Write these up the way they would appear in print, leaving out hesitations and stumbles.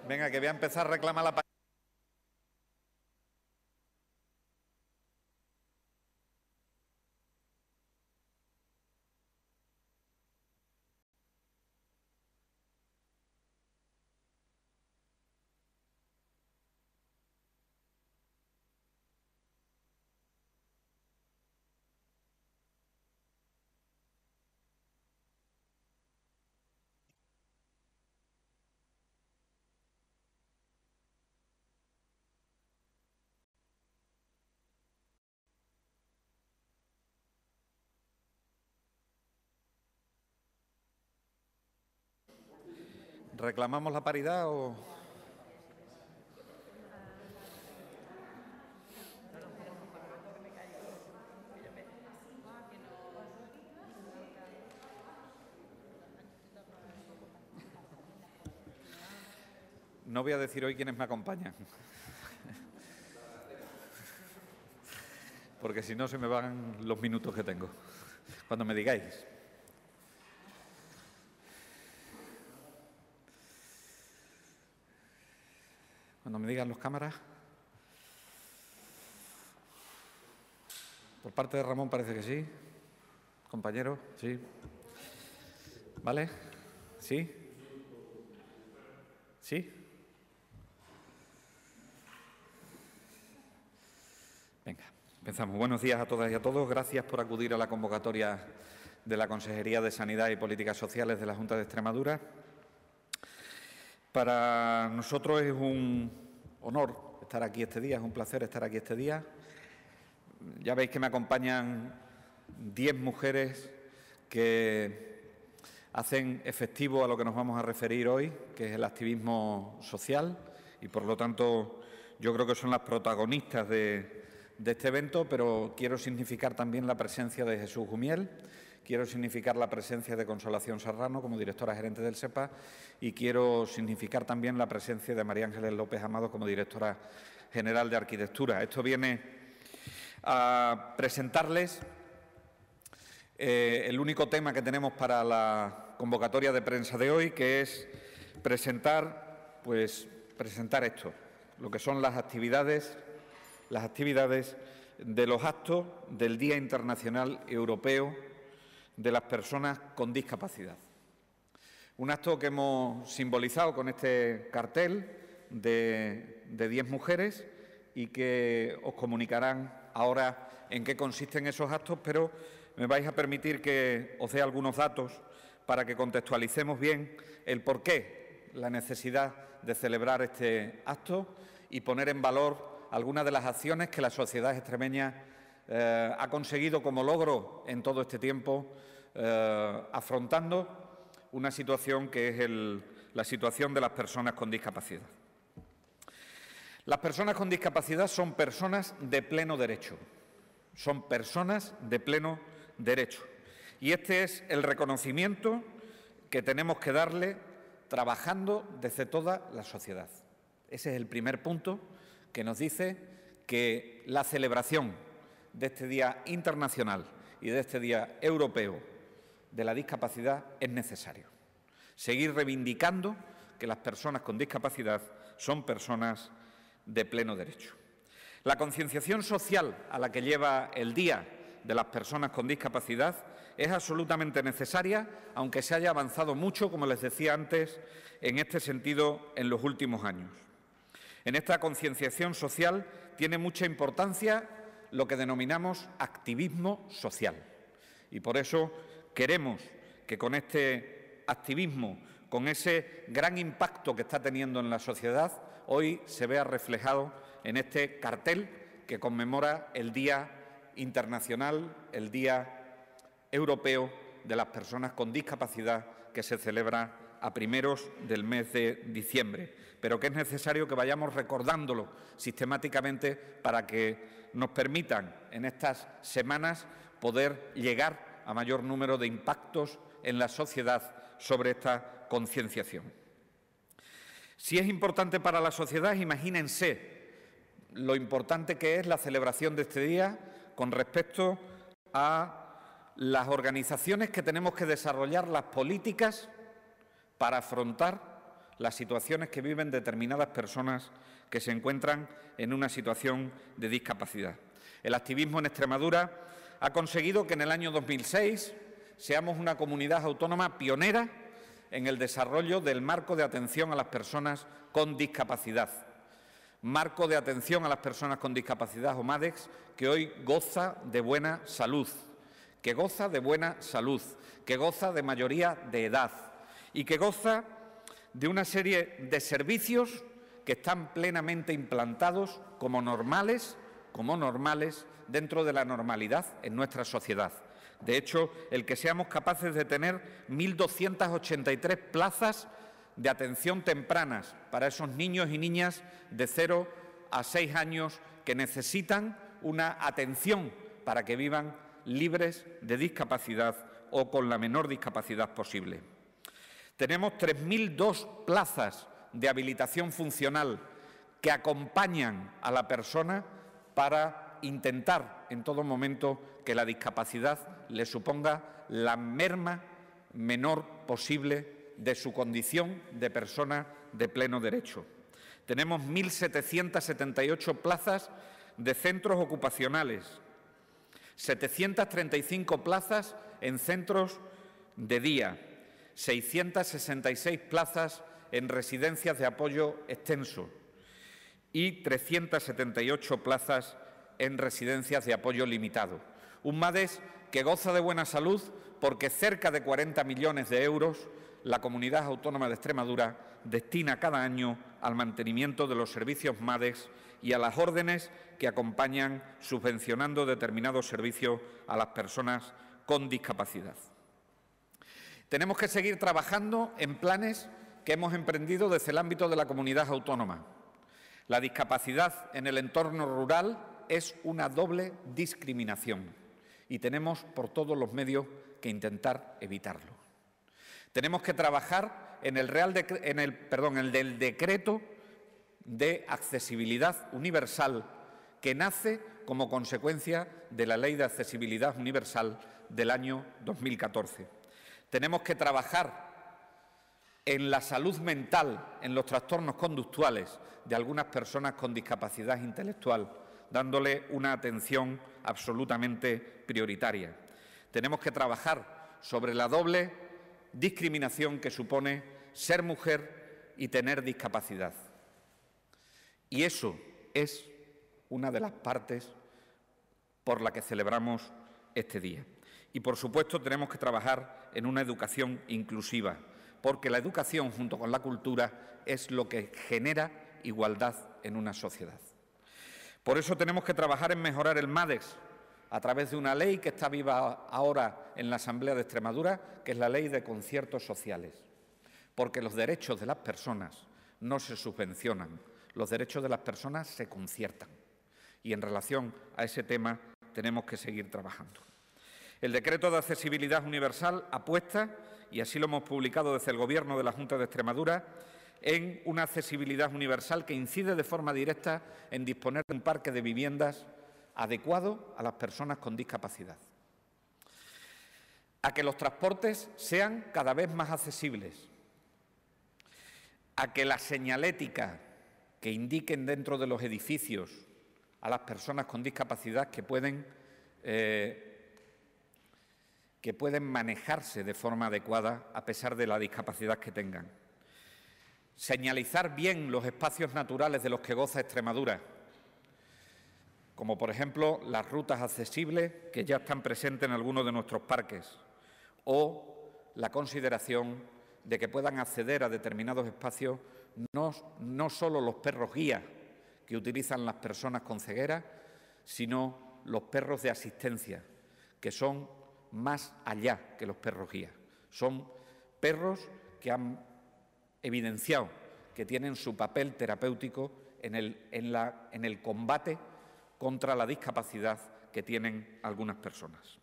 Venga, que voy a empezar a reclamar la palabra. ¿Reclamamos la paridad o...? No voy a decir hoy quiénes me acompañan, porque si no se me van los minutos que tengo, cuando me digáis. Cuando me digan los cámaras. Por parte de Ramón parece que sí. Compañero, sí. ¿Vale? ¿Sí? ¿Sí? Venga, empezamos. Buenos días a todas y a todos. Gracias por acudir a la convocatoria de la Consejería de Sanidad y Políticas Sociales de la Junta de Extremadura. Para nosotros es un honor estar aquí este día, es un placer estar aquí este día. Ya veis que me acompañan 10 mujeres que hacen efectivo a lo que nos vamos a referir hoy, que es el activismo social, y por lo tanto yo creo que son las protagonistas de este evento, pero quiero significar también la presencia de Jesús Gumiel, quiero significar la presencia de Consolación Serrano como directora gerente del SEPA y quiero significar también la presencia de María Ángeles López Amado como directora general de Arquitectura. Esto viene a presentarles el único tema que tenemos para la convocatoria de prensa de hoy, que es presentar esto, lo que son las actividades de los actos del Día Internacional Europeo de las Personas con Discapacidad. Un acto que hemos simbolizado con este cartel de 10 mujeres y que os comunicarán ahora en qué consisten esos actos, pero me vais a permitir que os dé algunos datos para que contextualicemos bien el porqué, la necesidad de celebrar este acto y poner en valor algunas de las acciones que la sociedad extremeña ha conseguido como logro en todo este tiempo, afrontando una situación que es la situación de las personas con discapacidad. Las personas con discapacidad son personas de pleno derecho, son personas de pleno derecho. Y este es el reconocimiento que tenemos que darle trabajando desde toda la sociedad. Ese es el primer punto que nos dice que la celebración de este Día Internacional y de este Día Europeo de la Discapacidad es necesario. Seguir reivindicando que las personas con discapacidad son personas de pleno derecho. La concienciación social a la que lleva el Día de las Personas con Discapacidad es absolutamente necesaria, aunque se haya avanzado mucho, como les decía antes, en este sentido en los últimos años. En esta concienciación social tiene mucha importancia lo que denominamos activismo social. Y por eso queremos que con este activismo, con ese gran impacto que está teniendo en la sociedad, hoy se vea reflejado en este cartel que conmemora el Día Internacional, el Día Europeo de las Personas con Discapacidad, que se celebra a primeros del mes de diciembre, pero que es necesario que vayamos recordándolo sistemáticamente para que nos permitan en estas semanas poder llegar a mayor número de impactos en la sociedad sobre esta concienciación. Si es importante para la sociedad, imagínense lo importante que es la celebración de este día con respecto a las organizaciones que tenemos que desarrollar las políticas para afrontar las situaciones que viven determinadas personas que se encuentran en una situación de discapacidad. El activismo en Extremadura ha conseguido que en el año 2006 seamos una comunidad autónoma pionera en el desarrollo del marco de atención a las personas con discapacidad. Marco de atención a las personas con discapacidad o MADES, que hoy goza de buena salud, que goza de mayoría de edad y que goza de una serie de servicios que están plenamente implantados como normales dentro de la normalidad en nuestra sociedad. De hecho, el que seamos capaces de tener 1.283 plazas de atención tempranas para esos niños y niñas de 0 a 6 años que necesitan una atención para que vivan libres de discapacidad o con la menor discapacidad posible. Tenemos 3.002 plazas de habilitación funcional que acompañan a la persona para intentar en todo momento que la discapacidad le suponga la merma menor posible de su condición de persona de pleno derecho. Tenemos 1.778 plazas de centros ocupacionales, 735 plazas en centros de día, 666 plazas en residencias de apoyo extenso y 378 plazas en residencias de apoyo limitado. Un MADES que goza de buena salud porque cerca de 40 millones de euros la Comunidad Autónoma de Extremadura destina cada año al mantenimiento de los servicios MADES y a las órdenes que acompañan subvencionando determinados servicios a las personas con discapacidad. Tenemos que seguir trabajando en planes que hemos emprendido desde el ámbito de la comunidad autónoma. La discapacidad en el entorno rural es una doble discriminación y tenemos por todos los medios que intentar evitarlo. Tenemos que trabajar en el decreto de accesibilidad universal que nace como consecuencia de la Ley de Accesibilidad Universal del año 2014. Tenemos que trabajar en la salud mental, en los trastornos conductuales de algunas personas con discapacidad intelectual, dándole una atención absolutamente prioritaria. Tenemos que trabajar sobre la doble discriminación que supone ser mujer y tener discapacidad. Y eso es una de las partes por la que celebramos este día. Y, por supuesto, tenemos que trabajar en una educación inclusiva, porque la educación, junto con la cultura, es lo que genera igualdad en una sociedad. Por eso tenemos que trabajar en mejorar el MADES a través de una ley que está viva ahora en la Asamblea de Extremadura, que es la Ley de Conciertos Sociales, porque los derechos de las personas no se subvencionan, los derechos de las personas se conciertan. Y en relación a ese tema tenemos que seguir trabajando. El Decreto de Accesibilidad Universal apuesta, y así lo hemos publicado desde el Gobierno de la Junta de Extremadura, en una accesibilidad universal que incide de forma directa en disponer de un parque de viviendas adecuado a las personas con discapacidad, a que los transportes sean cada vez más accesibles, a que la señalética que indiquen dentro de los edificios a las personas con discapacidad que pueden manejarse de forma adecuada a pesar de la discapacidad que tengan. Señalizar bien los espacios naturales de los que goza Extremadura, como por ejemplo las rutas accesibles que ya están presentes en algunos de nuestros parques, o la consideración de que puedan acceder a determinados espacios no solo los perros guía que utilizan las personas con ceguera, sino los perros de asistencia, que son más allá que los perros guía. Son perros que han evidenciado que tienen su papel terapéutico en el combate contra la discapacidad que tienen algunas personas.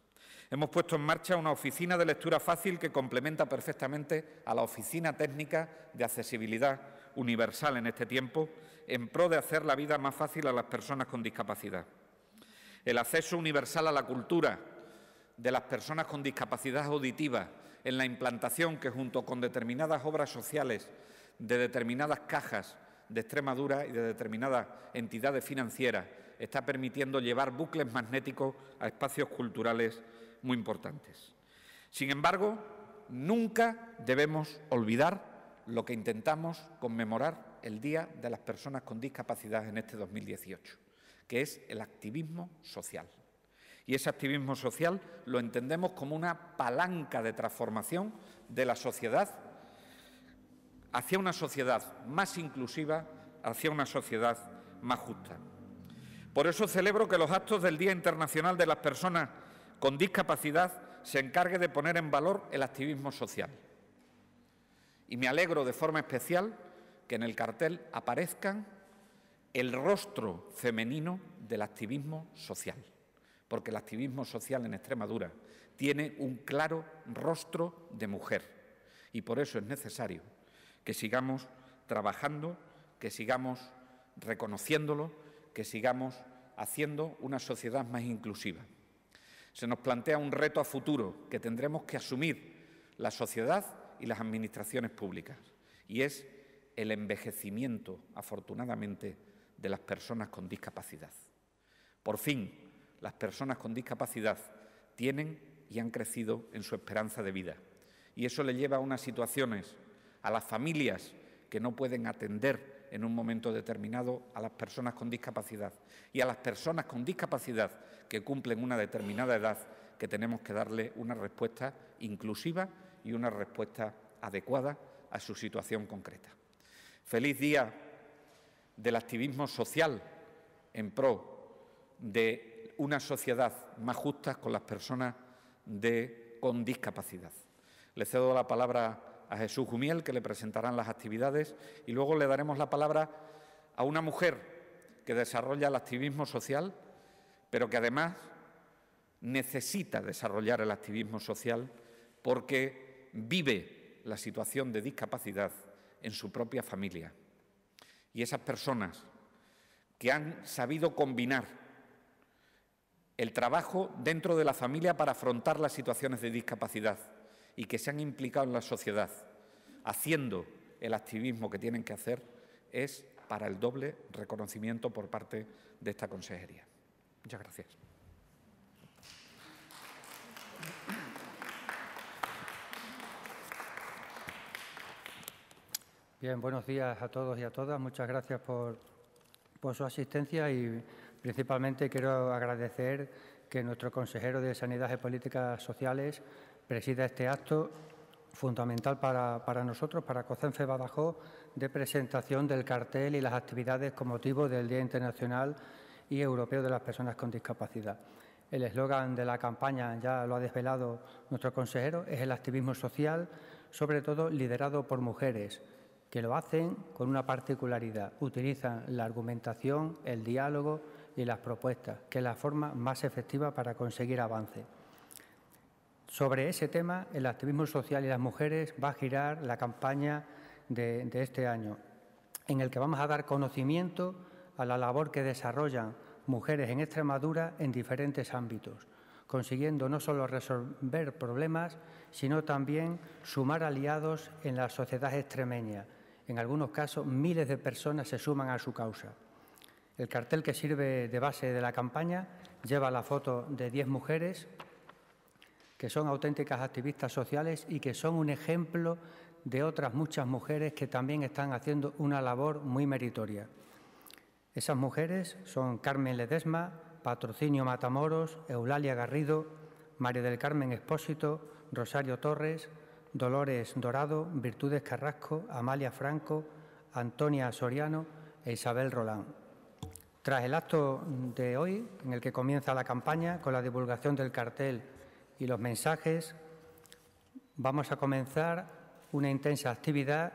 Hemos puesto en marcha una oficina de lectura fácil que complementa perfectamente a la Oficina Técnica de Accesibilidad Universal en este tiempo, en pro de hacer la vida más fácil a las personas con discapacidad. El acceso universal a la cultura de las personas con discapacidad auditiva, en la implantación que, junto con determinadas obras sociales, de determinadas cajas de Extremadura y de determinadas entidades financieras está permitiendo llevar bucles magnéticos a espacios culturales muy importantes. Sin embargo, nunca debemos olvidar lo que intentamos conmemorar el Día de las Personas con Discapacidad en este 2018, que es el activismo social. Y ese activismo social lo entendemos como una palanca de transformación de la sociedad hacia una sociedad más inclusiva, hacia una sociedad más justa. Por eso celebro que los actos del Día Internacional de las Personas con Discapacidad se encargue de poner en valor el activismo social. Y me alegro de forma especial que en el cartel aparezcan el rostro femenino del activismo social, porque el activismo social en Extremadura tiene un claro rostro de mujer y por eso es necesario que sigamos trabajando, que sigamos reconociéndolo, que sigamos haciendo una sociedad más inclusiva. Se nos plantea un reto a futuro que tendremos que asumir la sociedad y las administraciones públicas, y es el envejecimiento, afortunadamente, de las personas con discapacidad. Por fin, las personas con discapacidad tienen y han crecido en su esperanza de vida, y eso le lleva a unas situaciones a las familias que no pueden atender en un momento determinado a las personas con discapacidad y a las personas con discapacidad que cumplen una determinada edad, que tenemos que darle una respuesta inclusiva y una respuesta adecuada a su situación concreta. Feliz Día del Activismo Social en pro de una sociedad más justa con las personas con discapacidad. Le cedo la palabra a Jesús Jumiel, que le presentarán las actividades, y luego le daremos la palabra a una mujer que desarrolla el activismo social, pero que además necesita desarrollar el activismo social porque vive la situación de discapacidad en su propia familia. Y esas personas que han sabido combinar el trabajo dentro de la familia para afrontar las situaciones de discapacidad y que se han implicado en la sociedad haciendo el activismo que tienen que hacer, es para el doble reconocimiento por parte de esta consejería. Muchas gracias. Bien, buenos días a todos y a todas. Muchas gracias por su asistencia y principalmente quiero agradecer que nuestro consejero de Sanidad y Políticas Sociales presida este acto fundamental para nosotros, para COCENFE Badajoz, de presentación del cartel y las actividades con motivo del Día Internacional y Europeo de las Personas con Discapacidad. El eslogan de la campaña, ya lo ha desvelado nuestro consejero, es el activismo social, sobre todo liderado por mujeres, que lo hacen con una particularidad: utilizan la argumentación, el diálogo y las propuestas, que es la forma más efectiva para conseguir avance. Sobre ese tema, el activismo social y las mujeres, va a girar la campaña de este año, en el que vamos a dar conocimiento a la labor que desarrollan mujeres en Extremadura en diferentes ámbitos, consiguiendo no solo resolver problemas, sino también sumar aliados en la sociedad extremeña. En algunos casos, miles de personas se suman a su causa. El cartel que sirve de base de la campaña lleva la foto de 10 mujeres que son auténticas activistas sociales y que son un ejemplo de otras muchas mujeres que también están haciendo una labor muy meritoria. Esas mujeres son Carmen Ledesma, Patrocinio Matamoros, Eulalia Garrido, María del Carmen Expósito, Rosario Torres, Dolores Dorado, Virtudes Carrasco, Amalia Franco, Antonia Soriano e Isabel Rolán. Tras el acto de hoy, en el que comienza la campaña con la divulgación del cartel y los mensajes, vamos a comenzar una intensa actividad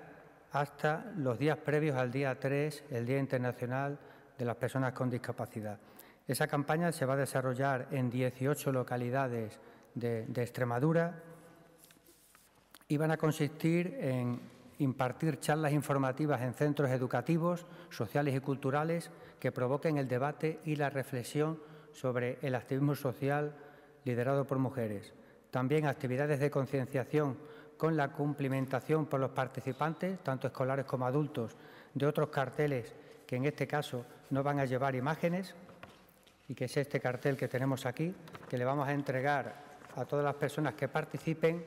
hasta los días previos al día 3, el Día Internacional de las Personas con Discapacidad. Esa campaña se va a desarrollar en 18 localidades de Extremadura y van a consistir en impartir charlas informativas en centros educativos, sociales y culturales que provoquen el debate y la reflexión sobre el activismo social liderado por mujeres. También actividades de concienciación con la cumplimentación por los participantes, tanto escolares como adultos, de otros carteles que en este caso no van a llevar imágenes, y que es este cartel que tenemos aquí, que le vamos a entregar a todas las personas que participen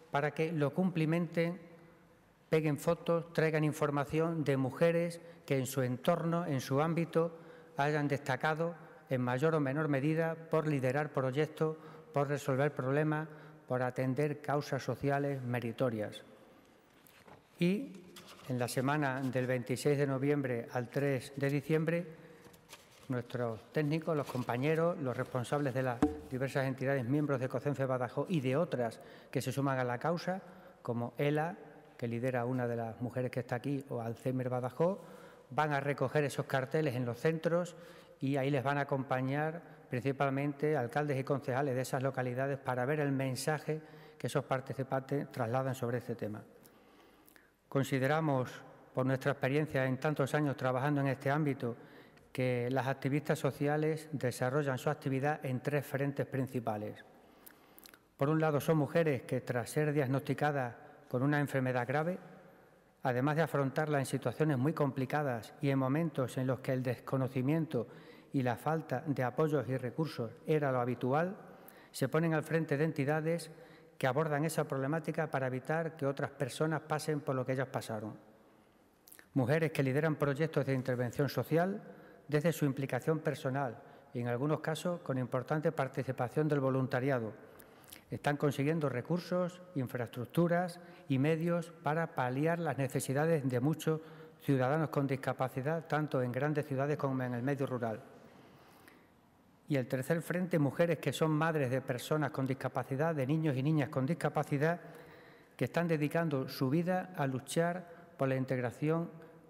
para que lo cumplimenten, peguen fotos, traigan información de mujeres que en su entorno, en su ámbito, hayan destacado en mayor o menor medida por liderar proyectos, por resolver problemas, por atender causas sociales meritorias. Y en la semana del 26 de noviembre al 3 de diciembre, nuestros técnicos, los compañeros, los responsables de las diversas entidades miembros de COCENFE Badajoz y de otras que se suman a la causa, como ELA, que lidera una de las mujeres que está aquí, o Alzheimer Badajoz, van a recoger esos carteles en los centros y ahí les van a acompañar principalmente alcaldes y concejales de esas localidades para ver el mensaje que esos participantes trasladan sobre este tema. Consideramos, por nuestra experiencia en tantos años trabajando en este ámbito, que las activistas sociales desarrollan su actividad en 3 frentes principales. Por un lado, son mujeres que, tras ser diagnosticadas con una enfermedad grave, además de afrontarla en situaciones muy complicadas y en momentos en los que el desconocimiento y la falta de apoyos y recursos era lo habitual, se ponen al frente de entidades que abordan esa problemática para evitar que otras personas pasen por lo que ellas pasaron. Mujeres que lideran proyectos de intervención social desde su implicación personal y, en algunos casos, con importante participación del voluntariado. Están consiguiendo recursos, infraestructuras y medios para paliar las necesidades de muchos ciudadanos con discapacidad, tanto en grandes ciudades como en el medio rural. Y el tercer frente, mujeres que son madres de personas con discapacidad, de niños y niñas con discapacidad, que están dedicando su vida a luchar por la integración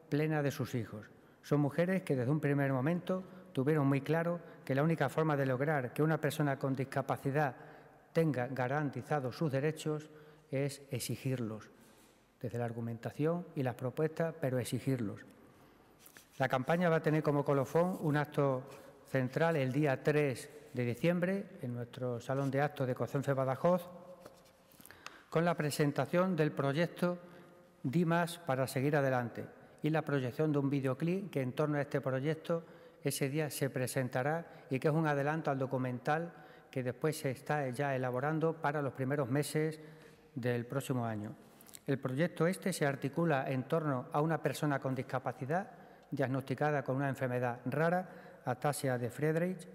plena de sus hijos. Son mujeres que desde un primer momento tuvieron muy claro que la única forma de lograr que una persona con discapacidad tenga garantizados sus derechos es exigirlos, desde la argumentación y las propuestas, pero exigirlos. La campaña va a tener como colofón un acto central el día 3 de diciembre en nuestro Salón de Actos de COCENFE Badajoz, con la presentación del proyecto Dimas para seguir adelante y la proyección de un videoclip que en torno a este proyecto ese día se presentará y que es un adelanto al documental que después se está ya elaborando para los primeros meses del próximo año. El proyecto se articula en torno a una persona con discapacidad diagnosticada con una enfermedad rara, ataxia de Friedreich,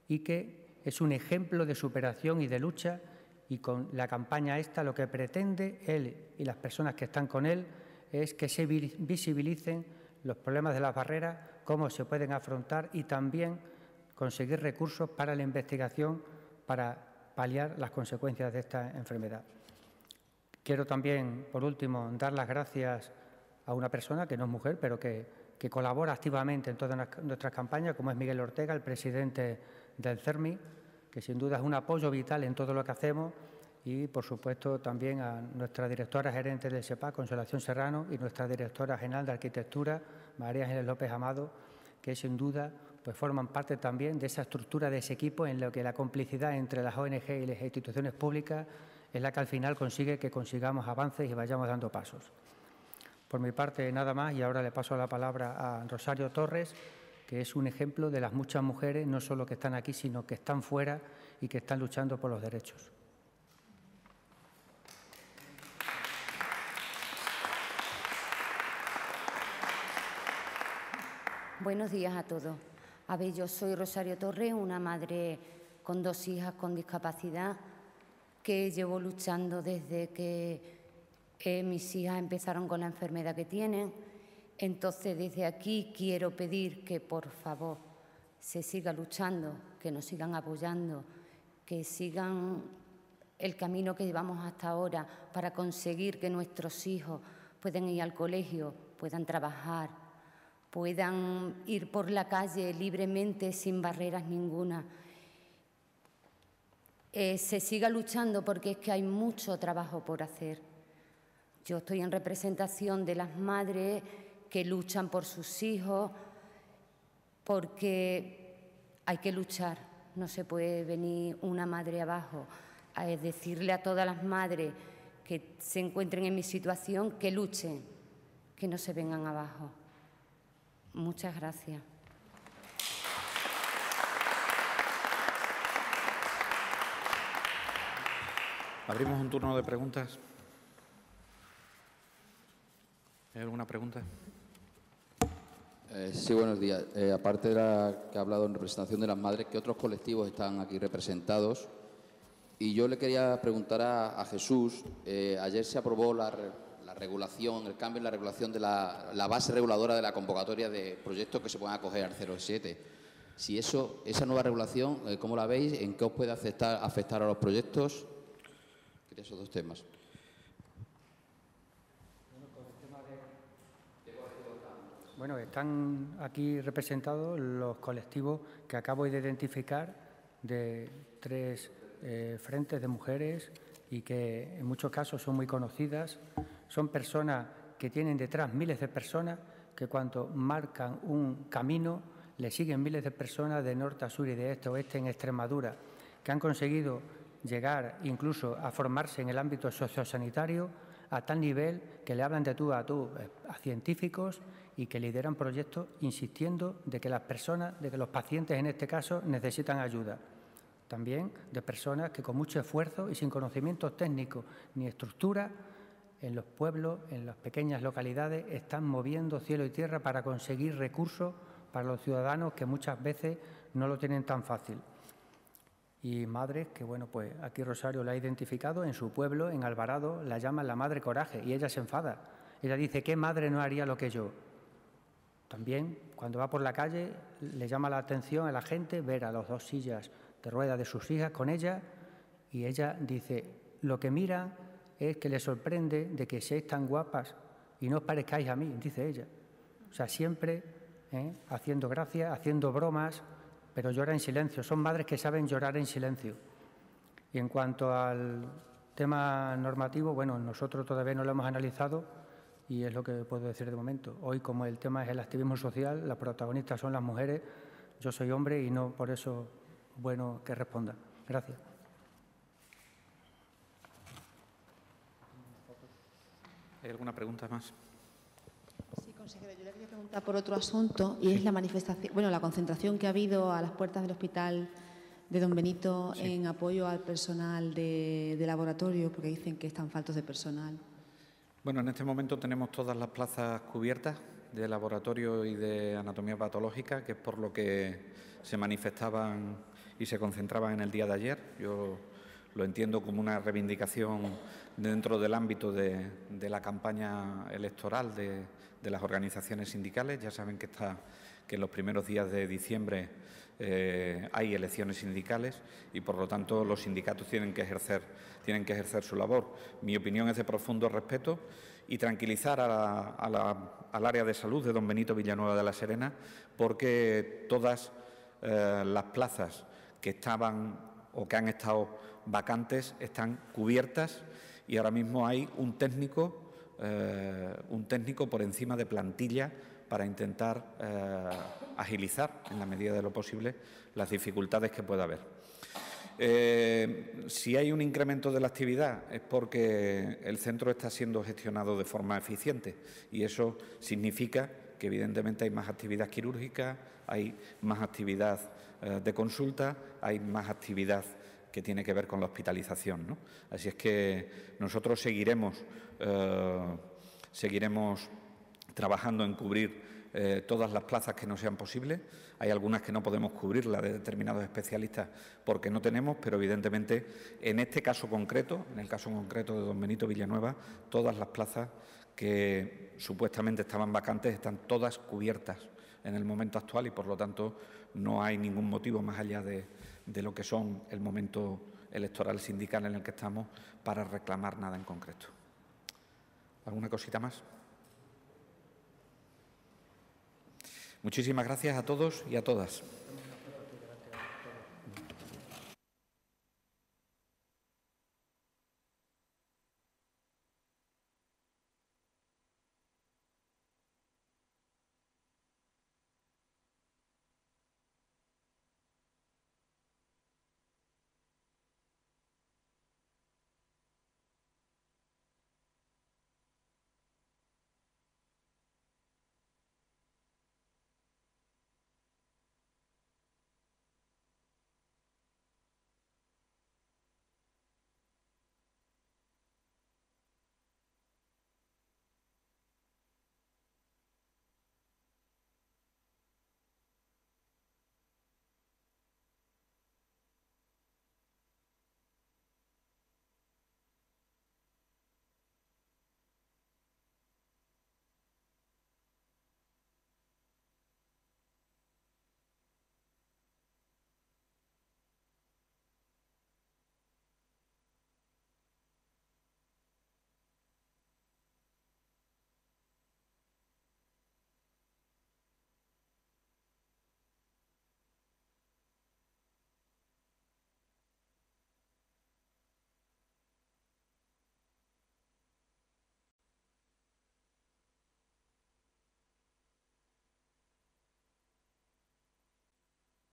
y que es un ejemplo de superación y de lucha, y con la campaña lo que pretende él y las personas que están con él es que se visibilicen los problemas de las barreras, cómo se pueden afrontar y también conseguir recursos para la investigación para paliar las consecuencias de esta enfermedad. Quiero también, por último, dar las gracias a una persona que no es mujer, pero que colabora activamente en todas nuestras campañas, como es Miguel Ortega, el presidente del CERMI, que sin duda es un apoyo vital en todo lo que hacemos, y, por supuesto, también a nuestra directora gerente del SEPA, Consolación Serrano, y nuestra directora general de Arquitectura, María Ángeles López Amado, que sin duda forman parte también de esa estructura, de ese equipo, en lo que la complicidad entre las ONG y las instituciones públicas es la que al final consigue que consigamos avances y vayamos dando pasos. Por mi parte, nada más, y ahora le paso la palabra a Rosario Torres, que es un ejemplo de las muchas mujeres, no solo que están aquí, sino que están fuera y que están luchando por los derechos. Buenos días a todos. A ver, yo soy Rosario Torres, una madre con 2 hijas con discapacidad que llevo luchando desde que mis hijas empezaron con la enfermedad que tienen. Entonces, desde aquí quiero pedir que, por favor, se siga luchando, que nos sigan apoyando, que sigan el camino que llevamos hasta ahora para conseguir que nuestros hijos puedan ir al colegio, puedan trabajar, puedan ir por la calle libremente, sin barreras ninguna. Se siga luchando porque es que hay mucho trabajo por hacer. Yo estoy en representación de las madres que luchan por sus hijos, porque hay que luchar. No se puede venir una madre abajo a decirle a todas las madres que se encuentren en mi situación, que luchen, que no se vengan abajo. Muchas gracias. Abrimos un turno de preguntas. ¿Hay alguna pregunta? Sí, buenos días. Aparte de la que ha hablado en representación de las madres, ¿qué otros colectivos están aquí representados? Y yo le quería preguntar a Jesús, ayer se aprobó la regulación, el cambio en la regulación de la base reguladora de la convocatoria de proyectos que se puedan acoger al 0,7. Si esa nueva regulación, ¿cómo la veis? ¿En qué os puede afectar a los proyectos? Quería esos dos temas. Bueno, están aquí representados los colectivos que acabo de identificar de 3 frentes de mujeres y que en muchos casos son muy conocidas. Son personas que tienen detrás miles de personas que cuando marcan un camino le siguen miles de personas de norte a sur y de este a oeste en Extremadura, que han conseguido llegar incluso a formarse en el ámbito sociosanitario a tal nivel que le hablan de tú a científicos y que lideran proyectos insistiendo de que las personas, de que los pacientes en este caso necesitan ayuda. También de personas que con mucho esfuerzo y sin conocimientos técnicos ni estructura en los pueblos, en las pequeñas localidades, están moviendo cielo y tierra para conseguir recursos para los ciudadanos que muchas veces no lo tienen tan fácil. Y madres que, bueno, pues aquí Rosario la ha identificado en su pueblo, en Alvarado, la llaman la madre coraje y ella se enfada. Ella dice, ¿qué madre no haría lo que yo? También, cuando va por la calle, le llama la atención a la gente ver a las 2 sillas de ruedas de sus hijas con ella y ella dice, lo que mira es que le sorprende de que seáis tan guapas y no os parezcáis a mí, dice ella. O sea, siempre haciendo gracia, haciendo bromas, pero llora en silencio. Son madres que saben llorar en silencio. Y en cuanto al tema normativo, bueno, nosotros todavía no lo hemos analizado y es lo que puedo decir de momento. Hoy, como el tema es el activismo social, las protagonistas son las mujeres, yo soy hombre y no por eso bueno que responda. Gracias. ¿Hay alguna pregunta más? Sí, consejero, yo le quería preguntar por otro asunto y es la manifestación, bueno, la concentración que ha habido a las puertas del hospital de Don Benito en apoyo al personal de laboratorio, porque dicen que están faltos de personal. Bueno, en este momento tenemos todas las plazas cubiertas de laboratorio y de anatomía patológica, que es por lo que se manifestaban y se concentraban en el día de ayer. Yo lo entiendo como una reivindicación dentro del ámbito de la campaña electoral de las organizaciones sindicales. Ya saben que en los primeros días de diciembre hay elecciones sindicales y, por lo tanto, los sindicatos tienen que ejercer su labor. Mi opinión es de profundo respeto y tranquilizar al área de salud de Don Benito Villanueva de la Serena, porque todas las plazas que estaban o que han estado vacantes están cubiertas y ahora mismo hay un técnico por encima de plantilla para intentar agilizar, en la medida de lo posible, las dificultades que pueda haber. Si hay un incremento de la actividad es porque el centro está siendo gestionado de forma eficiente y eso significa que evidentemente hay más actividad quirúrgica, hay más actividad de consulta, hay más actividad que tiene que ver con la hospitalización, ¿no? Así es que nosotros seguiremos trabajando en cubrir todas las plazas que nos sean posibles. Hay algunas que no podemos cubrir, la de determinados especialistas, porque no tenemos, pero evidentemente en este caso concreto, en el caso concreto de Don Benito Villanueva, todas las plazas que supuestamente estaban vacantes están todas cubiertas en el momento actual y, por lo tanto, no hay ningún motivo más allá de lo que son el momento electoral sindical en el que estamos para reclamar nada en concreto. ¿Alguna cosita más? Muchísimas gracias a todos y a todas.